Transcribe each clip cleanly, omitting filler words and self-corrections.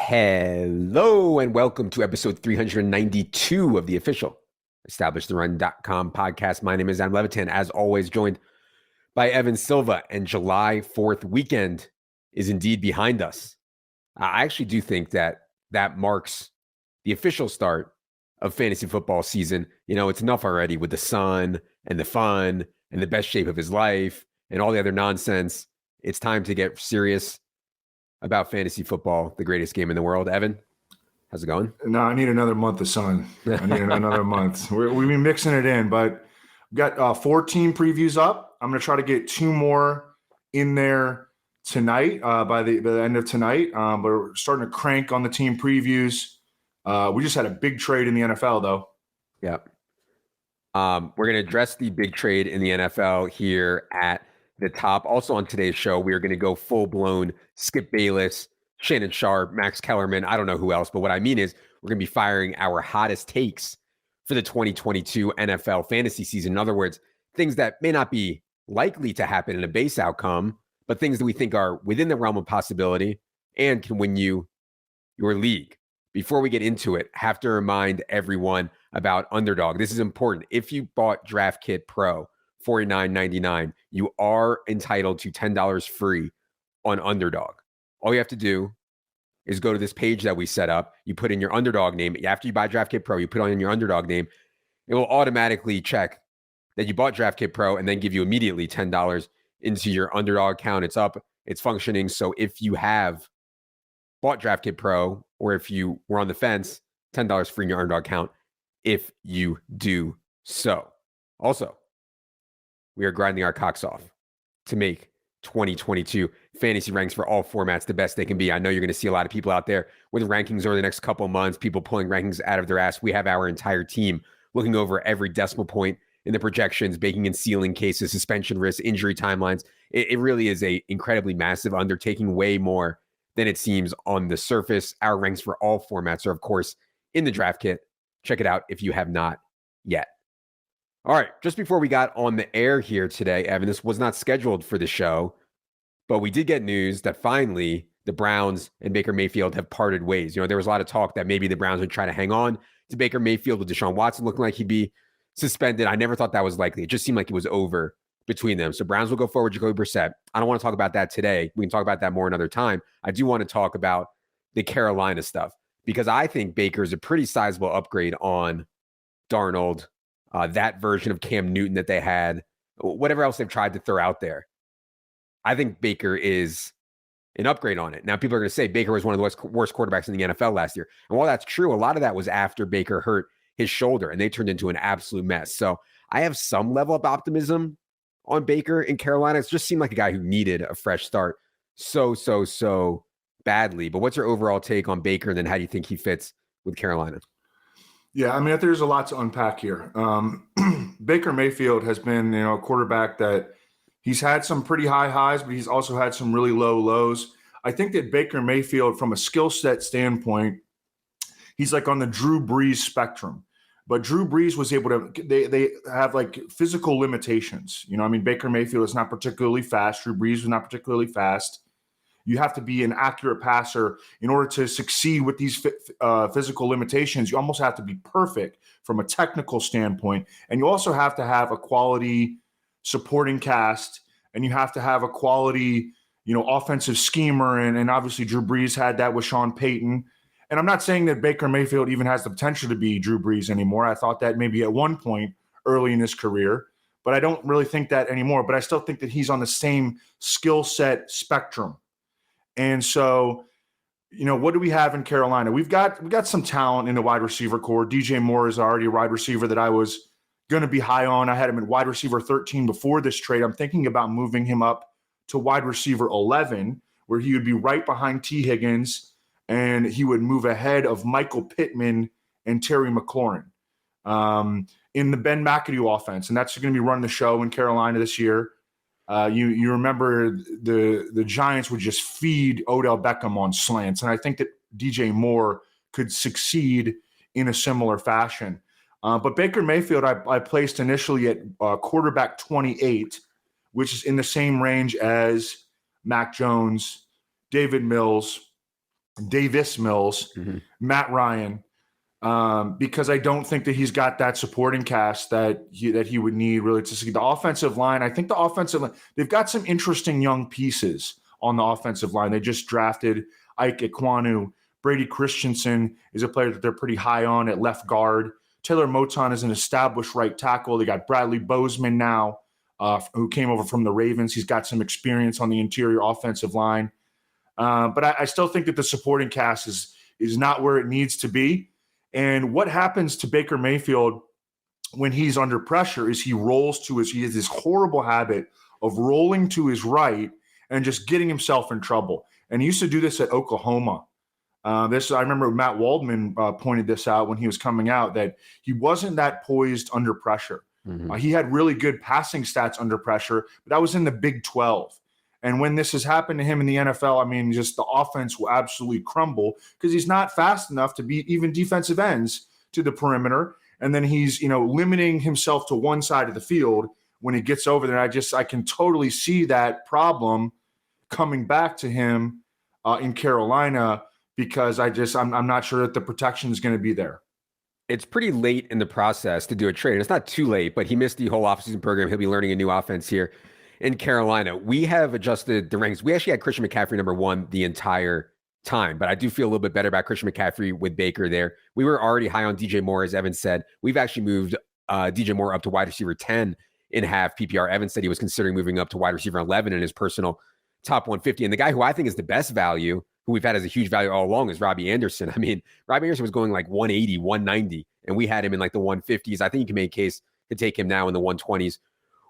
Hello and welcome to episode 392 of the official EstablishTheRun.com podcast. My name is Adam Levitan, as always, joined by Evan Silva, and July 4th weekend is indeed behind us. I actually do think that marks the official start of fantasy football season. You know, it's enough already with the sun and the fun and the best shape of his life and all the other nonsense. It's time to get serious about fantasy football, the greatest game in the world. Evan, how's it going? No, I need another month of sun. I need another month. We've been mixing it in, but we've got 4 team previews up. I'm going to try to get 2 more in there tonight, by the end of tonight. But we're starting to crank on the team previews. We just had a big trade in the NFL, though. Yep. We're going to address the big trade in the NFL here at the top. Also on today's show, we are going to go full-blown Skip Bayless, Shannon Sharp, Max Kellerman. I don't know who else, but what I mean is we're going to be firing our hottest takes for the 2022 NFL fantasy season. In other words, things that may not be likely to happen in a base outcome, but things that we think are within the realm of possibility and can win you your league. Before we get into it, have to remind everyone about Underdog. This is important. If you bought Draft Kit Pro, $49.99, you are entitled to $10 free on Underdog. All you have to do is go to this page that we set up. You put in your Underdog name. After you buy Draft Kit Pro, you put on your Underdog name. It will automatically check that you bought Draft Kit Pro and then give you immediately $10 into your Underdog account. It's up. It's functioning. So if you have bought Draft Kit Pro, or if you were on the fence, $10 free in your Underdog account if you do so. Also, we are grinding our cocks off to make 2022 fantasy ranks for all formats the best they can be. I know you're going to see a lot of people out there with rankings over the next couple of months, people pulling rankings out of their ass. We have our entire team looking over every decimal point in the projections, baking and sealing cases, suspension risks, injury timelines. It really is a incredibly massive undertaking, way more than it seems on the surface. Our ranks for all formats are, of course, in the draft kit. Check it out if you have not yet. All right, just before we got on the air here today, Evan, this was not scheduled for the show, but we did get news that finally the Browns and Baker Mayfield have parted ways. You know, there was a lot of talk that maybe the Browns would try to hang on to Baker Mayfield with Deshaun Watson looking like he'd be suspended. I never thought that was likely. It just seemed like it was over between them. So Browns will go forward, Jacoby Brissett. I don't want to talk about that today. We can talk about that more another time. I do want to talk about the Carolina stuff because I think Baker is a pretty sizable upgrade on Darnold, that version of Cam Newton that they had, whatever else they've tried to throw out there. I think Baker is an upgrade on it. Now, people are going to say Baker was one of the worst quarterbacks in the NFL last year. And while that's true, a lot of that was after Baker hurt his shoulder and they turned into an absolute mess. So I have some level of optimism on Baker in Carolina. It just seemed like a guy who needed a fresh start so badly. But what's your overall take on Baker, and then how do you think he fits with Carolina? Yeah, I mean, there's a lot to unpack here. Baker Mayfield has been, a quarterback that he's had some pretty high highs, but he's also had some really low lows. I think that Baker Mayfield, from a skill set standpoint, he's like on the Drew Brees spectrum. But Drew Brees was able to – they have like physical limitations. Baker Mayfield is not particularly fast. Drew Brees was not particularly fast. You have to be an accurate passer in order to succeed with these physical limitations. You almost have to be perfect from a technical standpoint. And you also have to have a quality supporting cast, and you have to have a quality, offensive schemer. And obviously Drew Brees had that with Sean Payton. And I'm not saying that Baker Mayfield even has the potential to be Drew Brees anymore. I thought that maybe at one point early in his career, but I don't really think that anymore. But I still think that he's on the same skill set spectrum. And so, what do we have in Carolina? We've got some talent in the wide receiver core. DJ Moore is already a wide receiver that I was going to be high on. I had him at wide receiver 13 before this trade. I'm thinking about moving him up to wide receiver 11, where he would be right behind T. Higgins, and he would move ahead of Michael Pittman and Terry McLaurin in the Ben McAdoo offense. And that's going to be running the show in Carolina this year. You remember the Giants would just feed Odell Beckham on slants. And I think that DJ Moore could succeed in a similar fashion. But Baker Mayfield, I placed initially at quarterback 28, which is in the same range as Mac Jones, David Mills, Davis Mills, Matt Ryan, because I don't think that he's got that supporting cast that he would need really to see the offensive line. I think the offensive line, they've got some interesting young pieces on the offensive line. They just drafted Ike Ekwonu. Brady Christensen is a player that they're pretty high on at left guard. Taylor Moton is an established right tackle. They got Bradley Bozeman now, who came over from the Ravens. He's got some experience on the interior offensive line. But I still think that the supporting cast is not where it needs to be. And what happens to Baker Mayfield when he's under pressure is he has this horrible habit of rolling to his right and just getting himself in trouble. And he used to do this at Oklahoma. I remember Matt Waldman pointed this out when he was coming out, that he wasn't that poised under pressure. He had really good passing stats under pressure, but that was in the Big 12. And when this has happened to him in the NFL, I mean, just the offense will absolutely crumble because he's not fast enough to beat even defensive ends to the perimeter. And then he's, limiting himself to one side of the field when he gets over there. I can totally see that problem coming back to him in Carolina, because I'm not sure that the protection is going to be there. It's pretty late in the process to do a trade. And it's not too late, but he missed the whole offseason program. He'll be learning a new offense here in Carolina. We have adjusted the ranks. We actually had Christian McCaffrey number one the entire time, but I do feel a little bit better about Christian McCaffrey with Baker there. We were already high on DJ Moore, as Evan said. We've actually moved DJ Moore up to wide receiver 10 in half PPR. Evan said he was considering moving up to wide receiver 11 in his personal top 150. And the guy who I think is the best value, who we've had as a huge value all along, is Robbie Anderson. I mean, Robbie Anderson was going like 180, 190, and we had him in like the 150s. I think you can make a case to take him now in the 120s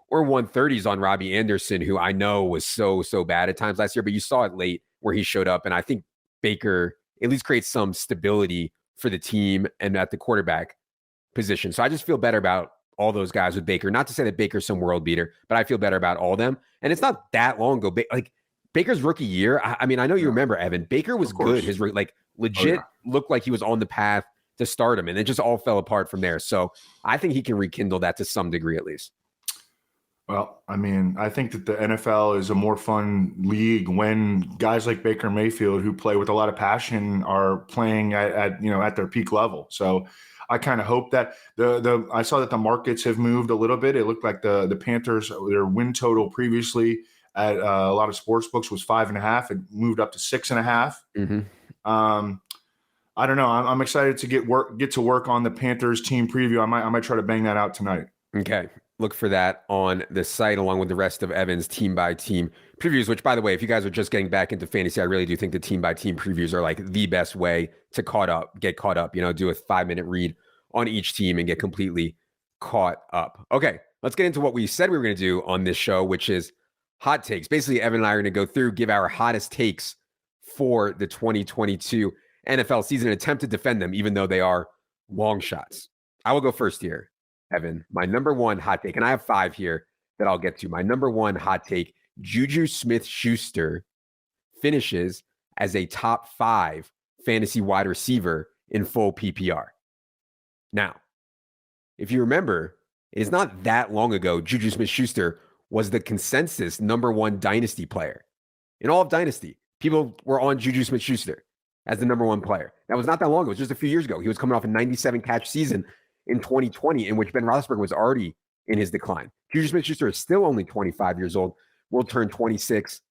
or 130s on Robbie Anderson, who I know was so bad at times last year, but you saw it late where he showed up. And I think Baker at least creates some stability for the team and at the quarterback position. So I just feel better about all those guys with Baker. Not to say that Baker's some world beater, but I feel better about all of them. And it's not that long ago. Baker's rookie year, I mean, I know you remember, Evan. Baker was good. His legit looked like he was on the path to stardom, and it just all fell apart from there. So I think he can rekindle that to some degree at least. Well, I mean, I think that the NFL is a more fun league when guys like Baker Mayfield, who play with a lot of passion, are playing at their peak level. So I kind of hope that I saw that the markets have moved a little bit. It looked like the Panthers, their win total previously at a lot of sports books was 5.5. It moved up to 6.5. I don't know. I'm excited to get to work on the Panthers team preview. I might try to bang that out tonight. Okay. Look for that on the site along with the rest of Evan's team by team previews, which, by the way, if you guys are just getting back into fantasy, I really do think the team by team previews are like the best way to get caught up, do a 5-minute read on each team and get completely caught up. Okay. Let's get into what we said we were going to do on this show, which is hot takes. Basically, Evan and I are going to go through, give our hottest takes for the 2022 NFL season and attempt to defend them, even though they are long shots. I will go first here, Evan. My number one hot take, and I have 5 here that I'll get to. My number one hot take, Juju SmithSchuster finishes as a top 5 fantasy wide receiver in full PPR. Now, if you remember, it is not that long ago Juju SmithSchuster was the consensus number 1 Dynasty player. In all of Dynasty, people were on Juju SmithSchuster as the number 1 player. That was not that long ago. It was just a few years ago. He was coming off a 97 catch season in 2020, in which Ben Roethlisberger was already in his decline. Juju SmithSchuster is still only 25 years old, will turn 26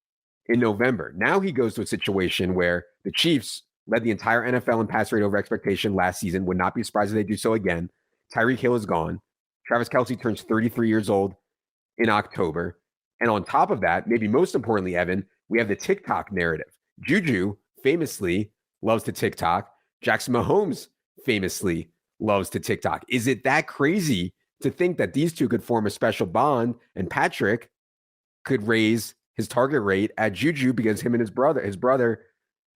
in November. Now he goes to a situation where the Chiefs led the entire NFL in pass rate over expectation last season. Would not be surprised if they do so again. Tyreek Hill is gone. Travis Kelce turns 33 years old in October. And on top of that, maybe most importantly, Evan, we have the TikTok narrative. Juju famously loves to TikTok. Jackson Mahomes famously loves to TikTok. Is it that crazy to think that these two could form a special bond and Patrick could raise his target rate at Juju because him and his brother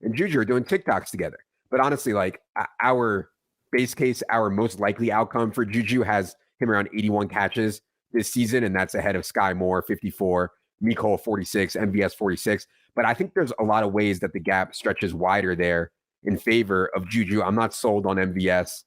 and Juju are doing TikToks together? But honestly, like our base case, our most likely outcome for Juju has him around 81 catches this season, and that's ahead of Sky Moore, 54, Nicole, 46, MVS, 46. But I think there's a lot of ways that the gap stretches wider there in favor of Juju. I'm not sold on MVS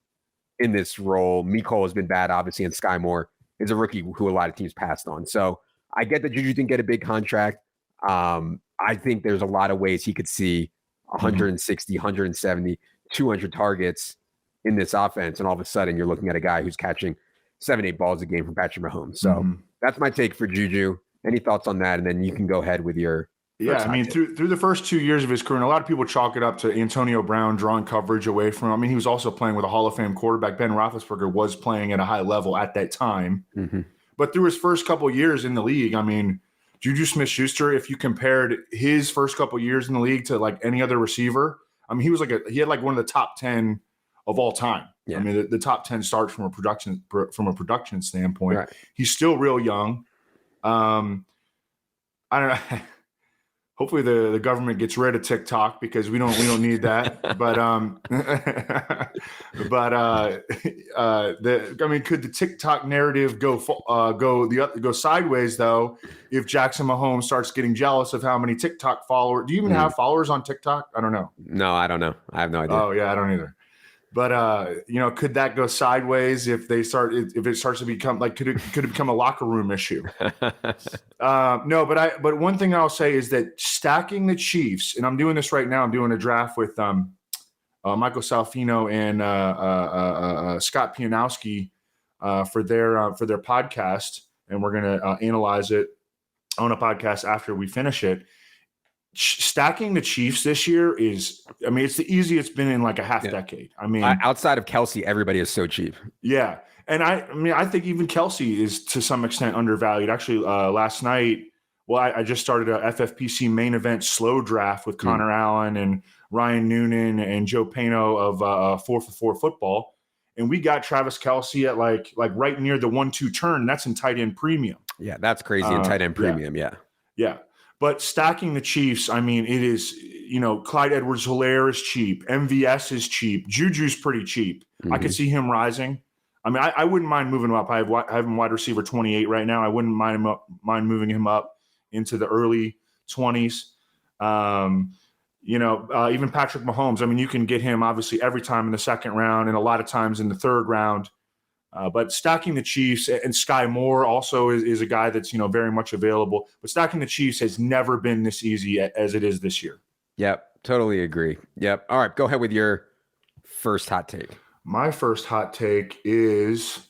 in this role. Nicole has been bad, obviously, and Sky Moore is a rookie who a lot of teams passed on. So I get that Juju didn't get a big contract. I think there's a lot of ways he could see 160, 170, 200 targets in this offense. And all of a sudden you're looking at a guy who's catching 7-8 balls a game from Patrick Mahomes. So that's my take for Juju. Any thoughts on that? And then you can go ahead with your Yeah, I mean, through the first 2 years of his career, and a lot of people chalk it up to Antonio Brown drawing coverage away from him. I mean, he was also playing with a Hall of Fame quarterback. Ben Roethlisberger was playing at a high level at that time. But through his first couple of years in the league, I mean, Juju Smith-Schuster, if you compared his first couple of years in the league to like any other receiver, I mean, he had like one of the top 10 of all time. Yeah. I mean, the top 10 starts from a production standpoint. Right. He's still real young. I don't know. Hopefully the government gets rid of TikTok because we don't need that. But could the TikTok narrative go sideways though if Jackson Mahomes starts getting jealous of how many TikTok followers? Do you even have followers on TikTok? I don't know. No, I don't know. I have no idea. Oh yeah, I don't either. But could that go sideways if it starts to become like could it become a locker room issue? No, but one thing I'll say is that stacking the Chiefs, and I'm doing this right now. I'm doing a draft with Michael Salfino and Scott Pianowski for their podcast, and we're gonna analyze it on a podcast after we finish it. Stacking the Chiefs this year it's the easiest it's been in like a half decade. I mean, outside of Kelsey, everybody is so cheap. Yeah. And I think even Kelsey is to some extent undervalued. Actually, last night, I just started a FFPC main event slow draft with Connor Allen and Ryan Noonan and Joe Pano of 4for4 football. And we got Travis Kelsey at like right near the 1-2 turn. That's in tight end premium. Yeah, that's crazy in tight end premium. Yeah. But stacking the Chiefs, I mean, it is, Clyde Edwards-Helaire is cheap. MVS is cheap. Juju's pretty cheap. I could see him rising. I mean, I wouldn't mind moving him up. I have him wide receiver 28 right now. I wouldn't mind moving him up into the early 20s. Even Patrick Mahomes, I mean, you can get him obviously every time in the second round and a lot of times in the third round. But stacking the Chiefs, and Sky Moore also is a guy that's, very much available. But stacking the Chiefs has never been this easy as it is this year. Yep, totally agree. Yep. All right, go ahead with your first hot take. My first hot take is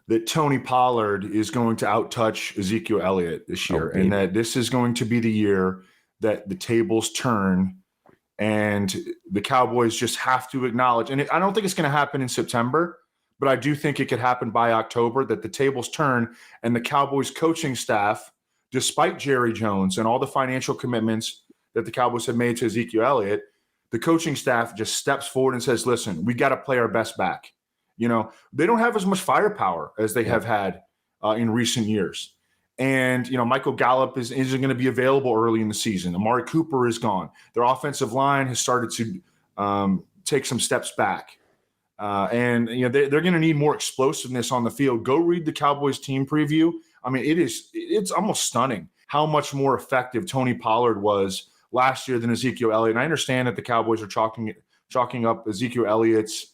that Tony Pollard is going to outtouch Ezekiel Elliott this year, and that this is going to be the year that the tables turn and the Cowboys just have to acknowledge. And I don't think it's going to happen in September, but I do think it could happen by October, that the tables turn and the Cowboys coaching staff, despite Jerry Jones and all the financial commitments that the Cowboys have made to Ezekiel Elliott, the coaching staff just steps forward and says, listen, we got to play our best back. They don't have as much firepower as they have had in recent years. And, Michael Gallup isn't going to be available early in the season. Amari Cooper is gone. Their offensive line has started to take some steps back. And they're going to need more explosiveness on the field. Go read the Cowboys team preview. I mean, it's almost stunning how much more effective Tony Pollard was last year than Ezekiel Elliott. And I understand that the Cowboys are chalking up Ezekiel Elliott's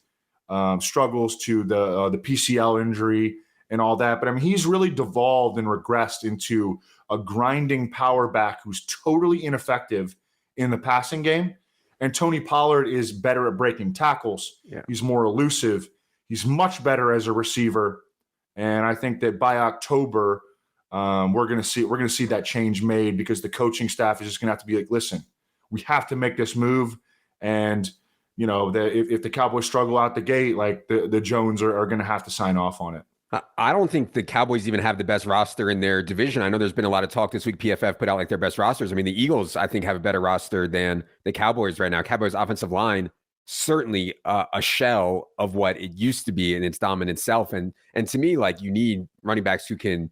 struggles to the PCL injury and all that, but I mean, he's really devolved and regressed into a grinding power back who's totally ineffective in the passing game. And Tony Pollard is better at breaking tackles. Yeah. He's more elusive. He's much better as a receiver. And I think that by October, we're going to see that change made, because the coaching staff is just going to have to be like, listen, we have to make this move. And if the Cowboys struggle out the gate, like the Jones are going to have to sign off on it. I don't think the Cowboys even have the best roster in their division. I know there's been a lot of talk this week. PFF put out like their best rosters. I mean, the Eagles, I think, have a better roster than the Cowboys right now. Cowboys offensive line, certainly a shell of what it used to be in its dominant self. And to me, like, you need running backs who can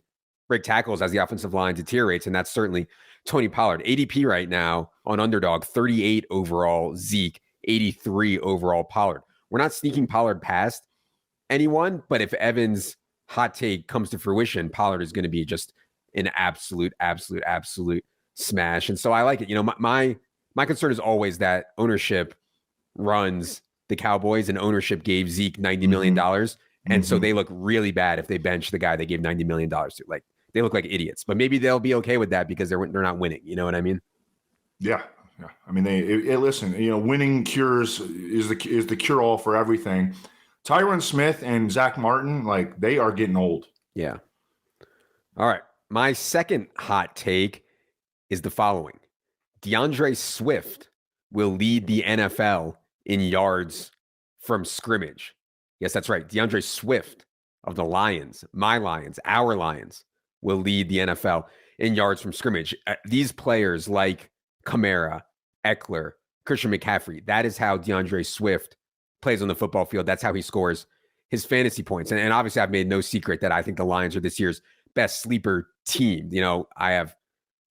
break tackles as the offensive line deteriorates. And that's certainly Tony Pollard. ADP right now on Underdog, 38 overall Zeke, 83 overall Pollard. We're not sneaking Pollard past anyone, but if Evans' hot take comes to fruition, Pollard is going to be just an absolute smash. And so I like it. My concern is always that ownership runs the Cowboys, and ownership gave Zeke $90 million. And so they look really bad if they bench the guy they gave $90 million to. Like, they look like idiots, but maybe they'll be okay with that because they're not winning. You know what I mean? Yeah. Yeah. I mean, listen, winning cures is the cure all for everything. Tyron Smith and Zach Martin, like, they are getting old. Yeah. All right. My second hot take is the following. DeAndre Swift will lead the NFL in yards from scrimmage. Yes, that's right. DeAndre Swift of the Lions, my Lions, our Lions, will lead the NFL in yards from scrimmage. These players like Kamara, Eckler, Christian McCaffrey, that is how DeAndre Swift plays on the football field. That's how he scores his fantasy points. And obviously, I've made no secret that I think the Lions are this year's best sleeper team. I have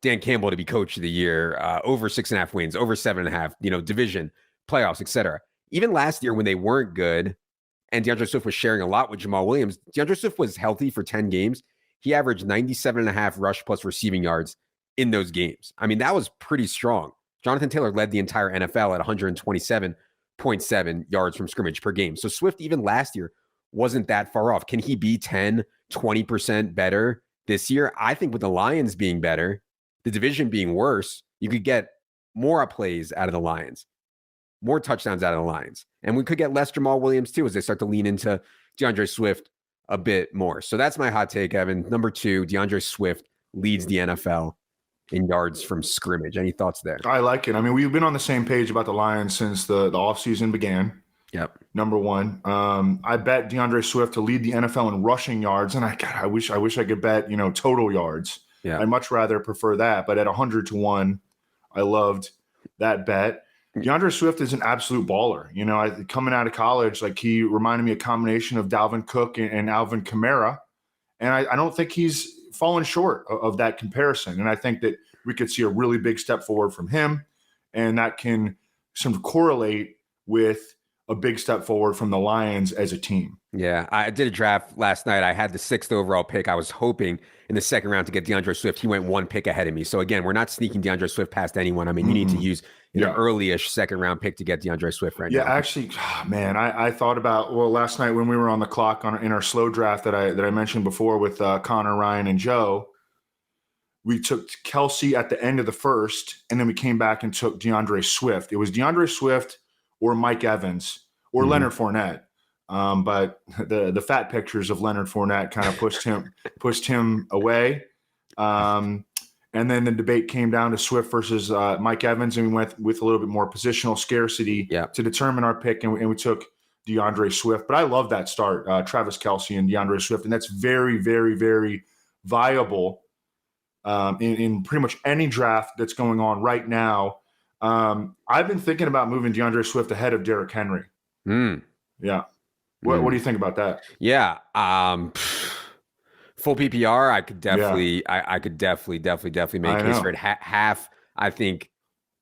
Dan Campbell to be coach of the year, over 6.5 wins, over 7.5, division, playoffs, etc. Even last year when they weren't good and DeAndre Swift was sharing a lot with Jamal Williams, DeAndre Swift was healthy for 10 games. He averaged 97.5 rush plus receiving yards in those games. I mean, that was pretty strong. Jonathan Taylor led the entire NFL at 127.7 yards from scrimmage per game. So Swift, even last year, wasn't that far off. Can he be 10, 20% better this year? I think with the Lions being better, the division being worse, you could get more plays out of the Lions, more touchdowns out of the Lions. And we could get less Jamal Williams too as they start to lean into DeAndre Swift a bit more. So that's my hot take, Evan. Number 2, DeAndre Swift leads the NFL in yards from scrimmage. Any thoughts there? I like it. I mean, we've been on the same page about the Lions since the offseason began. Yep. Number 1. I bet DeAndre Swift to lead the NFL in rushing yards. And I wish I could bet, total yards. Yeah. I'd much rather prefer that. But at 100-1, I loved that bet. DeAndre Swift is an absolute baller. Coming out of college, like, he reminded me a combination of Dalvin Cook and Alvin Kamara. And I don't think he's fallen short of that comparison. And I think that we could see a really big step forward from him. And that can correlate with a big step forward from the Lions as a team. Yeah, I did a draft last night. I had the 6th overall pick. I was hoping in the second round to get DeAndre Swift. He went 1 pick ahead of me. So again, we're not sneaking DeAndre Swift past anyone. I mean, you need to use an early-ish second round pick to get DeAndre Swift right now. Yeah, actually, man, I thought about, last night when we were on the clock in our slow draft that I mentioned before with Connor, Ryan, and Joe, we took Kelsey at the end of the first, and then we came back and took DeAndre Swift. It was DeAndre Swift or Mike Evans or Leonard Fournette. But the fat pictures of Leonard Fournette kind of pushed him away. And then the debate came down to Swift versus Mike Evans, and we went with a little bit more positional scarcity to determine our pick, and we took DeAndre Swift. But I love that start, Travis Kelce and DeAndre Swift, and that's very, very, very viable in pretty much any draft that's going on right now. I've been thinking about moving DeAndre Swift ahead of Derrick Henry. Yeah. What do you think about that? Yeah. Full PPR, I could definitely, I could definitely make a case for it. Half, I think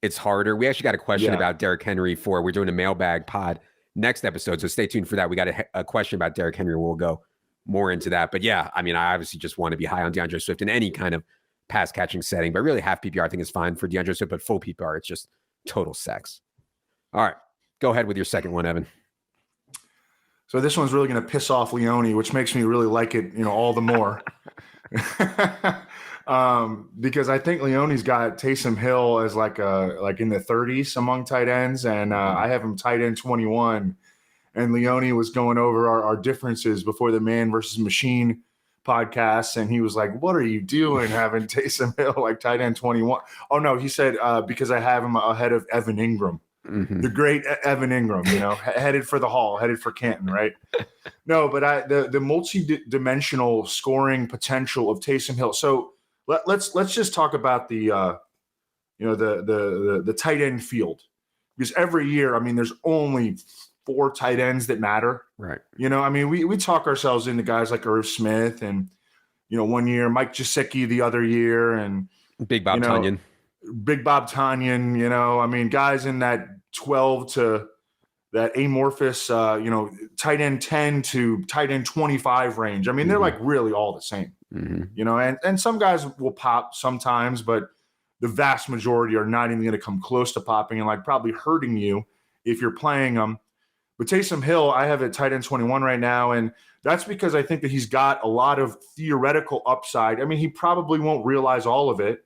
it's harder. We actually got a question about Derrick Henry we're doing a mailbag pod next episode. So stay tuned for that. We got a question about Derrick Henry. We'll go more into that. But yeah, I mean, I obviously just want to be high on DeAndre Swift in any kind of pass catching setting, but really half PPR I think is fine for DeAndre Swift, but full PPR, it's just total sex. All right, go ahead with your second one, Evan. So this one's really going to piss off Leone, which makes me really like it, all the more. Because I think Leone's got Taysom Hill as like in the 30s among tight ends, and I have him tight end 21. And Leone was going over our differences before the Man versus Machine podcast, and he was like, "What are you doing having Taysom Hill like tight end 21?" Oh no, he said because I have him ahead of Evan Ingram. The great Evan Ingram, headed for the Hall, headed for Canton, right? No, but the multi-dimensional scoring potential of Taysom Hill. So let's just talk about the tight end field, because every year, I mean, there's only 4 tight ends that matter, right? I mean, we talk ourselves into guys like Irv Smith, and one year Mike Gesicki, the other year, and Big Bob Tonyan. I mean, guys in that 12 to that amorphous, tight end 10 to tight end 25 range. I mean, they're like really all the same, and some guys will pop sometimes, but the vast majority are not even going to come close to popping and like probably hurting you if you're playing them. But Taysom Hill, I have at tight end 21 right now, and that's because I think that he's got a lot of theoretical upside. I mean, he probably won't realize all of it.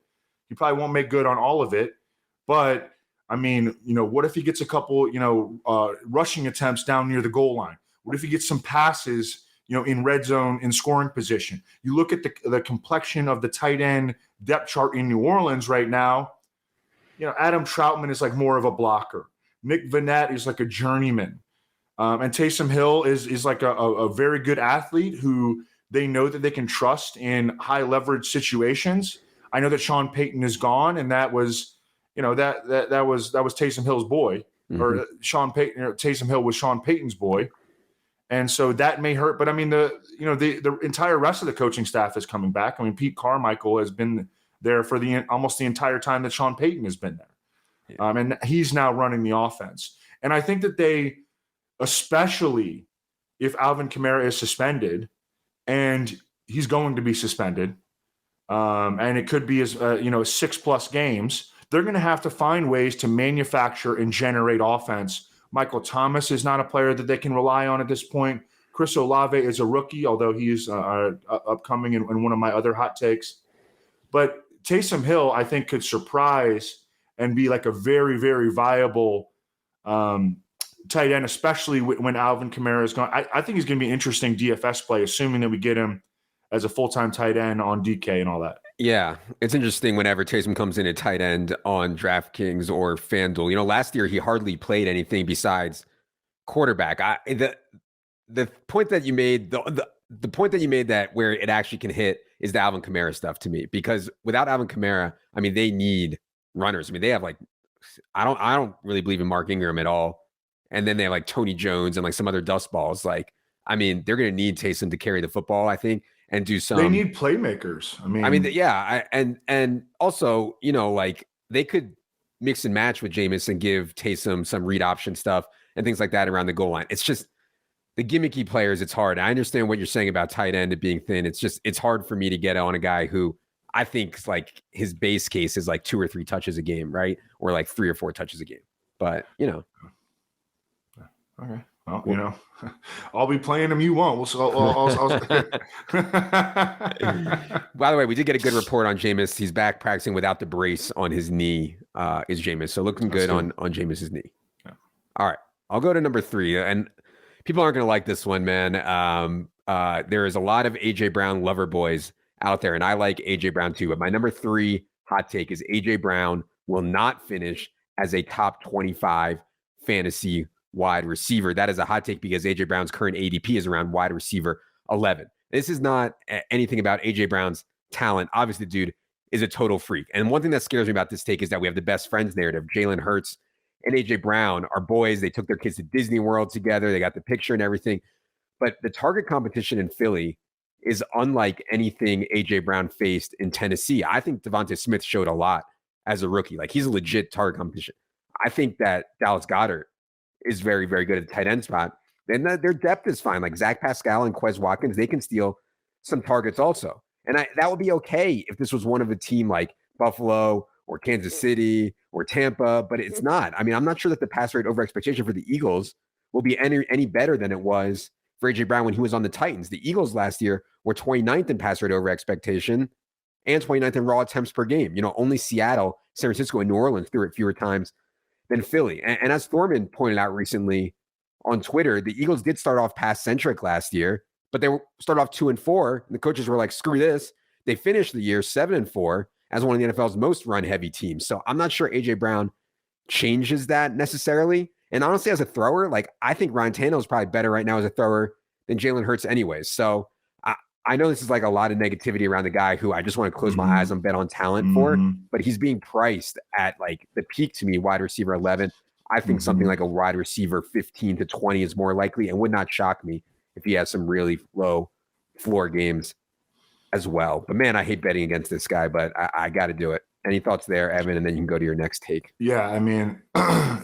He probably won't make good on all of it, but I mean, what if he gets a couple, rushing attempts down near the goal line? What if he gets some passes, in red zone in scoring position? You look at the complexion of the tight end depth chart in New Orleans right now. Adam Troutman is like more of a blocker. Nick Vannett is like a journeyman. And Taysom Hill is like a very good athlete who they know that they can trust in high leverage situations. I know that Sean Payton is gone, and that was, that was Taysom Hill's boy, or Sean Payton. Taysom Hill was Sean Payton's boy, and so that may hurt. But I mean, the entire rest of the coaching staff is coming back. I mean, Pete Carmichael has been there for almost the entire time that Sean Payton has been there, and he's now running the offense. And I think that they, especially if Alvin Kamara is suspended, and he's going to be suspended, and it could be as 6+ games, they're going to have to find ways to manufacture and generate offense. Michael Thomas is not a player that they can rely on at this point. Chris Olave is a rookie, although he's upcoming in one of my other hot takes. But Taysom Hill, I think, could surprise and be like a very, very viable tight end, especially when Alvin Kamara is gone. I think he's going to be an interesting DFS play, assuming that we get him as a full-time tight end on DK and all that. Yeah, it's interesting whenever Taysom comes in at tight end on DraftKings or FanDuel. Last year he hardly played anything besides quarterback. The point that you made, the point that you made that where it actually can hit is the Alvin Kamara stuff to me, because without Alvin Kamara, I mean, they need runners. I mean, they have like, I don't really believe in Mark Ingram at all. And then they have like Tony Jones and like some other dust balls. Like, I mean, they're going to need Taysom to carry the football, I think, and do some. They need playmakers. And also, like they could mix and match with Jameis and give Taysom some read option stuff and things like that around the goal line. It's just the gimmicky players. It's hard. I understand what you're saying about tight end and being thin. It's hard for me to get on a guy who I think like his base case is like 2 or 3 touches a game, right? Or like 3 or 4 touches a game. But, Okay. Well, I'll be playing him. You won't. By the way, we did get a good report on Jameis. He's back practicing without the brace on his knee. Is Jameis, so looking good on Jameis's knee. Yeah. All right, I'll go to number 3, and people aren't going to like this one, man. There is a lot of AJ Brown lover boys out there, and I like AJ Brown too. But my number 3 hot take is AJ Brown will not finish as a top 25 fantasy wide receiver. That is a hot take because AJ Brown's current ADP is around wide receiver 11. This is not anything about AJ Brown's talent. Obviously, the dude is a total freak. And one thing that scares me about this take is that we have the best friends narrative. Jalen Hurts and AJ Brown are boys. They took their kids to Disney World together. They got the picture and everything. But the target competition in Philly is unlike anything AJ Brown faced in Tennessee. I think Devontae Smith showed a lot as a rookie. Like, he's a legit target competition. I think that Dallas Goedert is very, very good at the tight end spot. Then their depth is fine. Like Zach Pascal and Quez Watkins, they can steal some targets also. And that would be okay if this was one of a team like Buffalo or Kansas City or Tampa, but it's not. I mean, I'm not sure that the pass rate over expectation for the Eagles will be any better than it was for AJ Brown when he was on the Titans. The Eagles last year were 29th in pass rate over expectation and 29th in raw attempts per game. Only Seattle, San Francisco, and New Orleans threw it fewer times than Philly. And as Thorman pointed out recently on Twitter, the Eagles did start off pass-centric last year, but they started off 2-4. And the coaches were like, screw this. They finished the year 7-4 as one of the NFL's most run-heavy teams. So I'm not sure AJ Brown changes that necessarily. And honestly, as a thrower, like I think Ryan Tannehill is probably better right now as a thrower than Jalen Hurts anyways. So I know this is like a lot of negativity around the guy who I just want to close my eyes on bet on talent for, but he's being priced at like the peak to me, wide receiver 11. I think something like a wide receiver 15 to 20 is more likely, and would not shock me if he has some really low floor games as well. But man, I hate betting against this guy, but I got to do it. Any thoughts there, Evan? And then you can go to your next take. Yeah, I mean,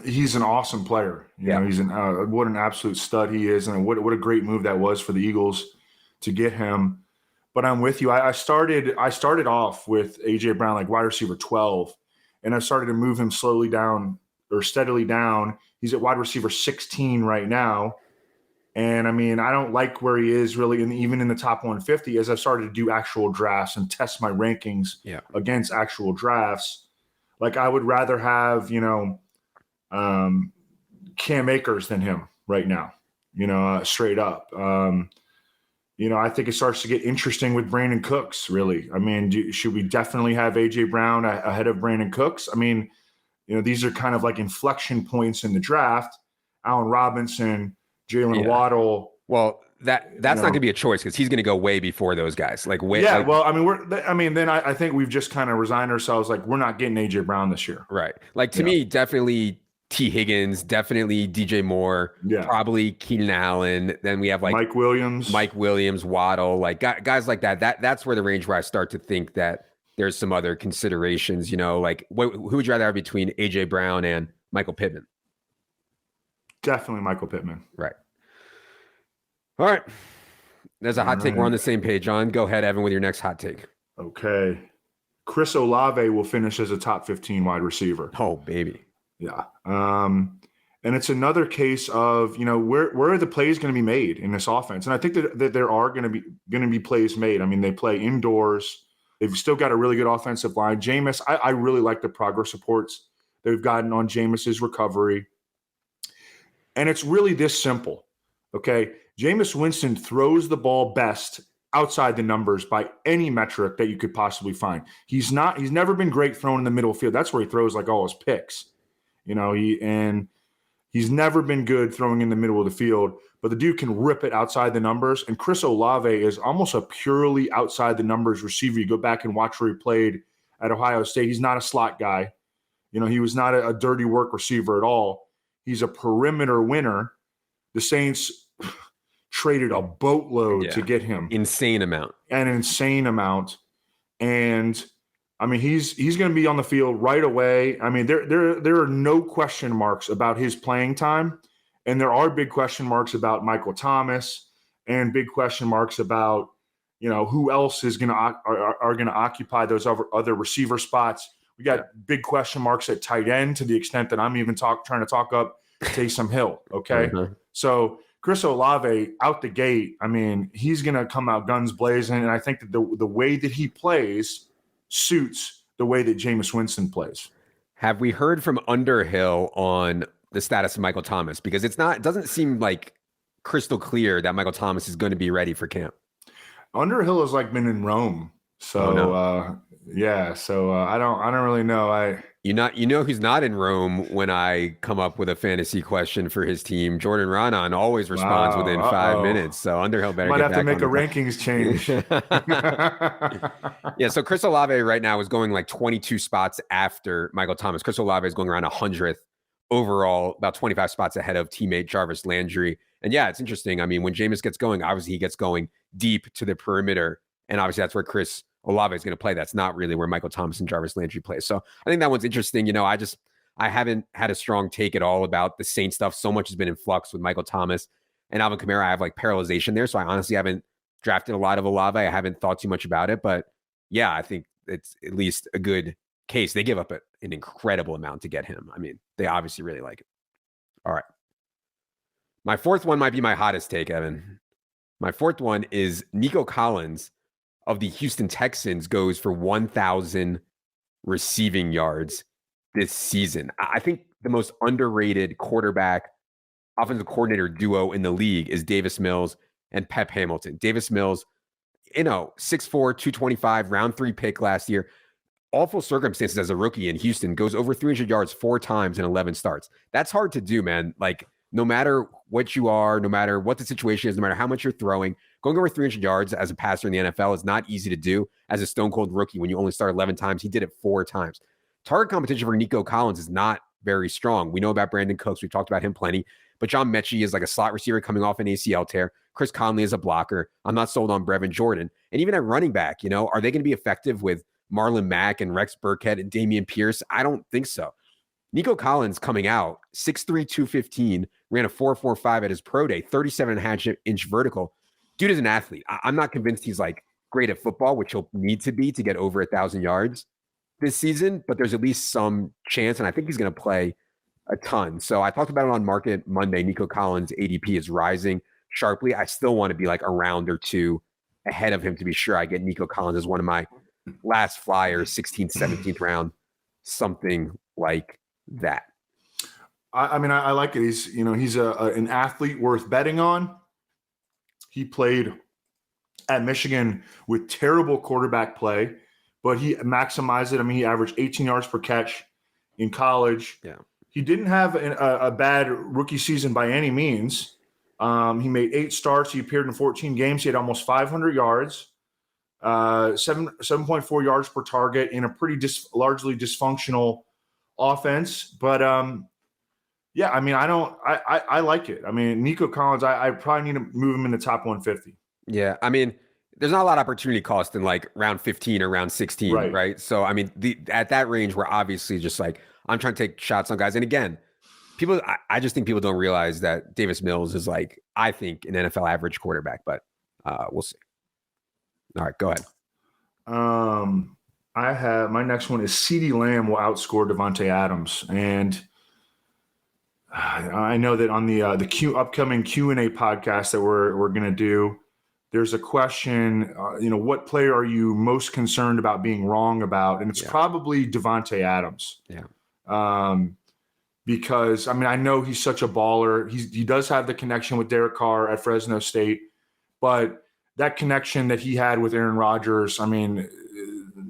he's an awesome player. You know, he's what an absolute stud he is, and what a great move that was for the Eagles to get him. But I'm with you. I started off with AJ Brown like wide receiver 12, and I started to move him slowly down or steadily down. He's at wide receiver 16 right now. And I mean, I don't like where he is really even in the top 150 as I've started to do actual drafts and test my rankings against actual drafts. Like I would rather have, Cam Akers than him right now, straight up. I think it starts to get interesting with Brandon Cooks, really. I mean, should we definitely have A.J. Brown ahead of Brandon Cooks? I mean, these are kind of like inflection points in the draft. Allen Robinson, Jalen Waddle. Well, that's not going to be a choice because he's going to go way before those guys. Well, I mean, then I think we've just kind of resigned ourselves. Like, we're not getting A.J. Brown this year. Right. Like, to me, definitely T. Higgins, definitely DJ Moore, probably Keenan Allen. Then we have like Mike Williams, Waddle, like guys like that. That's where the range where I start to think that there's some other considerations, like who would you rather have between AJ Brown and Michael Pittman? Definitely Michael Pittman. Right. All right. There's a hot take. We're on the same page, John. Go ahead, Evan, with your next hot take. Okay. Chris Olave will finish as a top 15 wide receiver. Oh, baby. Yeah. And it's another case of, where are the plays going to be made in this offense? And I think that there are going to be plays made. I mean, they play indoors. They've still got a really good offensive line. Jameis, I really like the progress reports they've gotten on Jameis's recovery. And it's really this simple. Okay. Jameis Winston throws the ball best outside the numbers by any metric that you could possibly find. He's never been great throwing in the middle field. That's where he throws like all his picks. He's never been good throwing in the middle of the field, but the dude can rip it outside the numbers. And Chris Olave is almost a purely outside the numbers receiver. You go back and watch where he played at Ohio State. He's not a slot guy. He was not a dirty work receiver at all. He's a perimeter winner. The Saints traded a boatload to get him. An insane amount. And I mean, he's going to be on the field right away. I mean, there are no question marks about his playing time, and there are big question marks about Michael Thomas, and big question marks about who else is going to are going to occupy those other receiver spots. We got big question marks at tight end to the extent that I'm even trying to talk up Taysom Hill. Okay, so Chris Olave out the gate. I mean, he's going to come out guns blazing, and I think that the way that he plays suits the way that Jameis Winston plays. Have we heard from Underhill on the status of Michael Thomas? Because it doesn't seem like crystal clear that Michael Thomas is going to be ready for camp. Underhill has been in Rome. So, I don't really know. Who's not in Rome when I come up with a fantasy question for his team. Jordan Ranan always responds within 5 minutes. So Underhill better might get have to make a rankings change. Yeah. So Chris Olave right now is going 22 spots after Michael Thomas. Chris Olave is going around 100th overall, about 25 spots ahead of teammate Jarvis Landry. And yeah, it's interesting. I mean, when Jameis gets going, obviously he gets going deep to the perimeter, and obviously that's where Chris Olave is going to play. That's not really where Michael Thomas and Jarvis Landry play. So I think that one's interesting. I haven't had a strong take at all about the Saints stuff. So much has been in flux with Michael Thomas and Alvin Kamara. I have paralyzation there. So I honestly haven't drafted a lot of Olave. I haven't thought too much about it, but yeah, I think it's at least a good case. They give up an incredible amount to get him. I mean, they obviously really like it. All right. My fourth one might be my hottest take, Evan. My fourth one is Nico Collins of the Houston Texans goes for 1,000 receiving yards this season. I think the most underrated quarterback offensive coordinator duo in the league is Davis Mills and Pep Hamilton. Davis Mills, 6'4", 225, round 3 pick last year. Awful circumstances as a rookie in Houston, goes over 300 yards 4 times in 11 starts. That's hard to do, man. No matter what you are, no matter what the situation is, no matter how much you're throwing, going over 300 yards as a passer in the NFL is not easy to do as a stone cold rookie when you only start 11 times. He did it 4 times. Target competition for Nico Collins is not very strong. We know about Brandon Cooks. We've talked about him plenty. But John Mechie is a slot receiver coming off an ACL tear. Chris Conley is a blocker. I'm not sold on Brevin Jordan. And even at running back, are they going to be effective with Marlon Mack and Rex Burkhead and Damian Pierce? I don't think so. Nico Collins coming out, 6'3", 215, ran a 4.45 at his pro day, 37.5-inch vertical. Dude is an athlete. I'm not convinced he's great at football, which he'll need to be to get over 1,000 yards this season, but there's at least some chance, and I think he's going to play a ton. So I talked about it on Market Monday. Nico Collins' ADP is rising sharply. I still want to be a round or 2 ahead of him to be sure I get Nico Collins as one of my last flyers, 16th, 17th round, something like that. I mean, I like it. He's an athlete worth betting on. He played at Michigan with terrible quarterback play, but he maximized it. I mean, he averaged 18 yards per catch in college. Yeah. He didn't have a bad rookie season by any means. He made 8 starts. He appeared in 14 games. He had almost 500 yards, 7.4 yards per target in a pretty largely dysfunctional offense. But yeah, I mean, I like it. I mean, Nico Collins, I probably need to move him in the top 150. Yeah, I mean, there's not a lot of opportunity cost in like round 15 or round 16, right? So, I mean, at that range, we're obviously just like, I'm trying to take shots on guys. And again, I just think people don't realize that Davis Mills is like, I think, an NFL average quarterback, but we'll see. All right, go ahead. I have my next one is CeeDee Lamb will outscore Davante Adams, and I know that on the upcoming Q&A podcast that we're going to do, there's a question, what player are you most concerned about being wrong about? And it's probably Davante Adams. Yeah. Because, I mean, I know he's such a baller. He does have the connection with Derek Carr at Fresno State, but that connection that he had with Aaron Rodgers, I mean,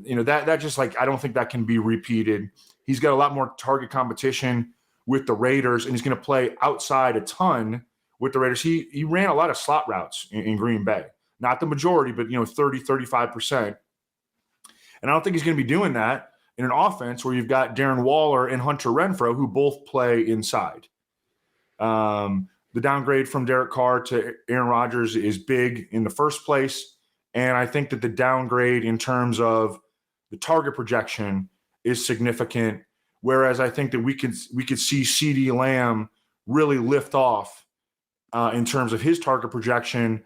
that just like, I don't think that can be repeated. He's got a lot more target competition with the Raiders, and he's going to play outside a ton with the Raiders. He ran a lot of slot routes in Green Bay. Not the majority, but 30, 35%. And I don't think he's going to be doing that in an offense where you've got Darren Waller and Hunter Renfrow, who both play inside. The downgrade from Derek Carr to Aaron Rodgers is big in the first place. And I think that the downgrade in terms of the target projection is significant. Whereas I think that we could see CeeDee Lamb really lift off in terms of his target projection,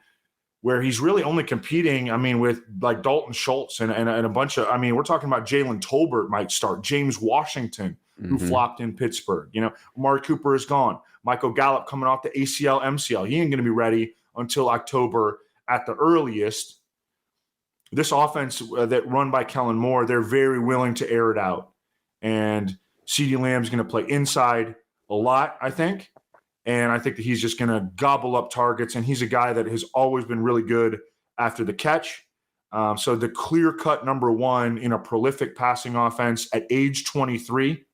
where he's really only competing, I mean, with like Dalton Schultz and a bunch of, I mean, we're talking about Jalen Tolbert might start, James Washington, who flopped in Pittsburgh. Amari Cooper is gone. Michael Gallup coming off the ACL, MCL. He ain't going to be ready until October at the earliest. This offense that run by Kellen Moore, they're very willing to air it out. And CeeDee Lamb's going to play inside a lot, I think. And I think that he's just going to gobble up targets. And he's a guy that has always been really good after the catch. So the clear-cut number one in a prolific passing offense at age 23,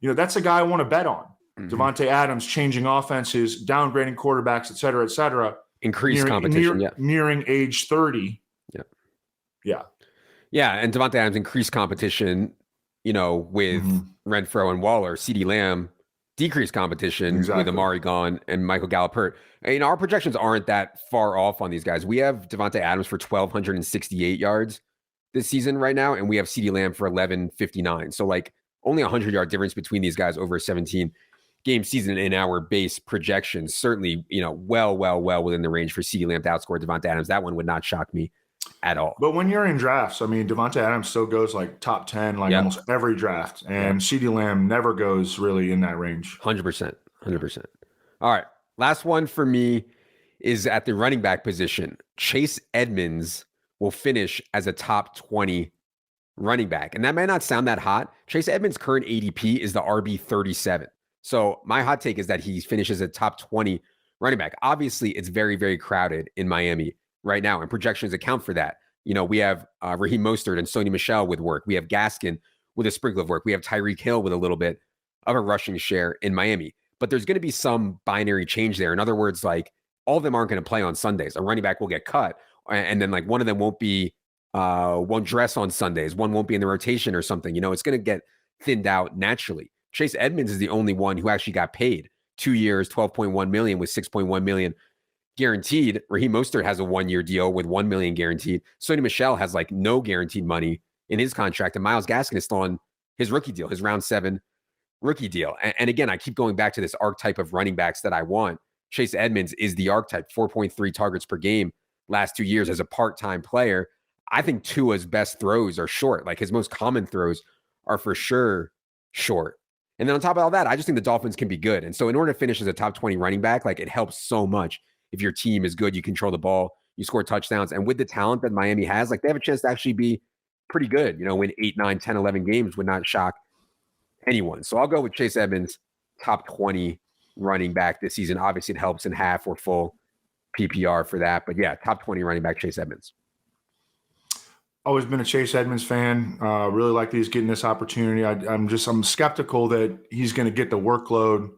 that's a guy I want to bet on. Davante Adams changing offenses, downgrading quarterbacks, et cetera. Increased competition, nearing age 30. Yeah, and Davante Adams increased competition, with Renfrow and Waller. CeeDee Lamb decreased competition with Amari gone and Michael Gallup hurt. Our projections aren't that far off on these guys. We have Davante Adams for 1,268 yards this season right now, and we have CeeDee Lamb for 1,159. So, like, only a 100-yard difference between these guys over a 17-game season in our base projections. Certainly, well within the range for CeeDee Lamb to outscore Davante Adams. That one would not shock me at all. But when you're in drafts, I mean, Davante Adams still goes like top 10, almost every draft. And CeeDee Lamb never goes really in that range. 100%. All right. Last one for me is at the running back position. Chase Edmonds will finish as a top 20 running back. And that might not sound that hot. Chase Edmonds' current ADP is the RB 37. So my hot take is that he finishes a top 20 running back. Obviously, it's very, very crowded in Miami right now, and projections account for that. We have Raheem Mostert and Sony Michel with work. We have Gaskin with a sprinkle of work. We have Tyreek Hill with a little bit of a rushing share in Miami. But there's going to be some binary change there. In other words, like, all of them aren't going to play on Sundays. A running back will get cut, and then like one of them won't dress on Sundays. One won't be in the rotation or something. It's going to get thinned out naturally. Chase Edmonds is the only one who actually got paid 2 years, $12.1 million with $6.1 million guaranteed. Raheem Mostert has a 1-year deal with $1 million guaranteed. Sony Michel has like no guaranteed money in his contract, and Myles Gaskin is still on his rookie deal, his round 7 rookie deal. And again, I keep going back to this archetype of running backs that I want. Chase Edmonds is the archetype, 4.3 targets per game last 2 years as a part-time player. I think Tua's best throws are short. Like, his most common throws are for sure short. And then on top of all that, I just think the Dolphins can be good. And so in order to finish as a top 20 running back, like, it helps so much. If your team is good, you control the ball, you score touchdowns. And with the talent that Miami has, like, they have a chance to actually be pretty good. Win 8, 9, 10, 11 games would not shock anyone. So I'll go with Chase Edmonds, top 20 running back this season. Obviously, it helps in half or full PPR for that. But yeah, top 20 running back, Chase Edmonds. Always been a Chase Edmonds fan. Really like that he's getting this opportunity. I'm skeptical that he's going to get the workload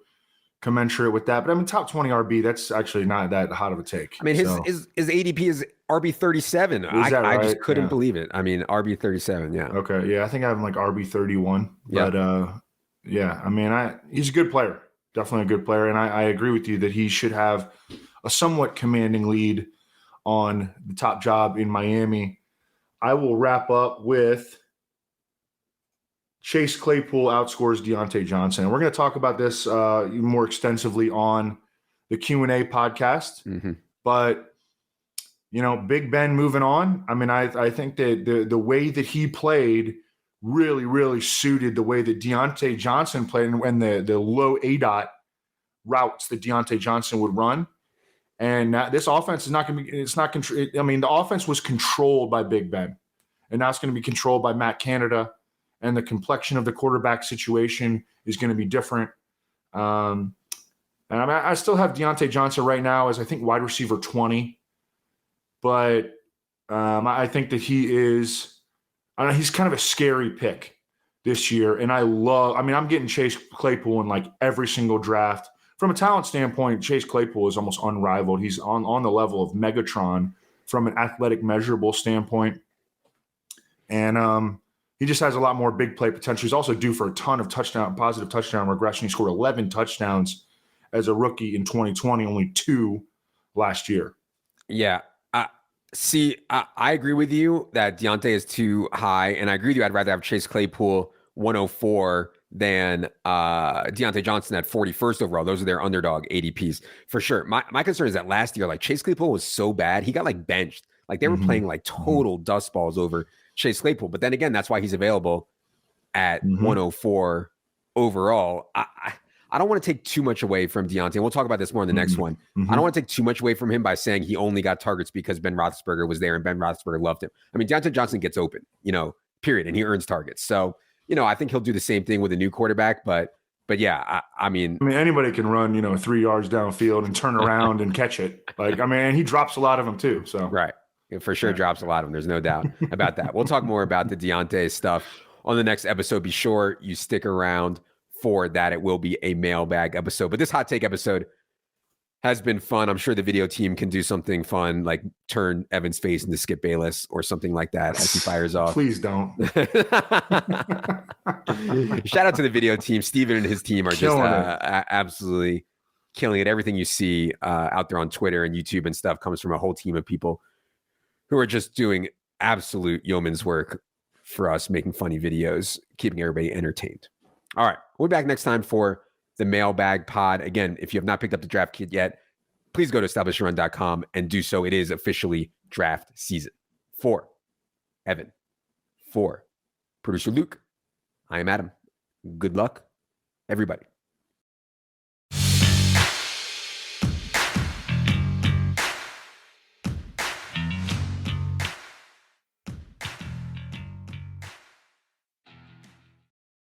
commensurate with that. But I mean, top 20 RB, that's actually not that hot of a take. I mean, his ADP is RB 37. Is that right? I just couldn't believe it. I mean, RB 37. Yeah. Okay. Yeah, I think I have him like RB 31. But yeah, I mean, he's a good player. Definitely a good player. And I agree with you that he should have a somewhat commanding lead on the top job in Miami. I will wrap up with Chase Claypool outscores Deontay Johnson. And we're going to talk about this more extensively on the Q&A podcast. Mm-hmm. But, you know, Big Ben moving on. I mean, I think that the way that he played really, really suited the way that Deontay Johnson played and the low ADOT routes that Deontay Johnson would run. And this offense is not going to be – it's not – I mean, the offense was controlled by Big Ben. And now it's going to be controlled by Matt Canada. And the complexion of the quarterback situation is going to be different. And I mean, I still have Deontay Johnson right now as I think wide receiver 20. But I think that he's kind of a scary pick this year. And I'm getting Chase Claypool in like every single draft. From a talent standpoint, Chase Claypool is almost unrivaled. He's on the level of Megatron from an athletic measurable standpoint. And he just has a lot more big play potential. He's also due for a ton of positive touchdown regression. He scored 11 touchdowns as a rookie in 2020, only 2 last year. Yeah. I agree with you that Deontay is too high. And I agree with you. I'd rather have Chase Claypool 104 than Deontay Johnson at 41st overall. Those are their underdog ADPs for sure. My concern is that last year, like Chase Claypool was so bad. He got like benched. Like they were playing like total dust balls over Chase Claypool. But then again, that's why he's available at 104 overall. I don't want to take too much away from Deontay. And we'll talk about this more in the next one. I don't want to take too much away from him by saying he only got targets because Ben Roethlisberger was there and Ben Roethlisberger loved him. I mean, Deontay Johnson gets open, period. And he earns targets. So, I think he'll do the same thing with a new quarterback. But yeah, I mean, anybody can run, 3 yards downfield and turn around and catch it. Like, I mean, he drops a lot of them too. So right. It for sure drops a lot of them. There's no doubt about that. We'll talk more about the Deontay stuff on the next episode. Be sure you stick around for that. It will be a mailbag episode. But this hot take episode has been fun. I'm sure the video team can do something fun, like turn Evan's face into Skip Bayless or something like that as he fires off. Please don't. Shout out to the video team. Steven and his team are just absolutely killing it. Everything you see out there on Twitter and YouTube and stuff comes from a whole team of people who are just doing absolute yeoman's work for us, making funny videos, keeping everybody entertained. All right. We'll be back next time for the mailbag pod. Again, if you have not picked up the draft kit yet, please go to establishyourrun.com and do so. It is officially draft season. For Evan, for producer Luke, I am Adam. Good luck, everybody.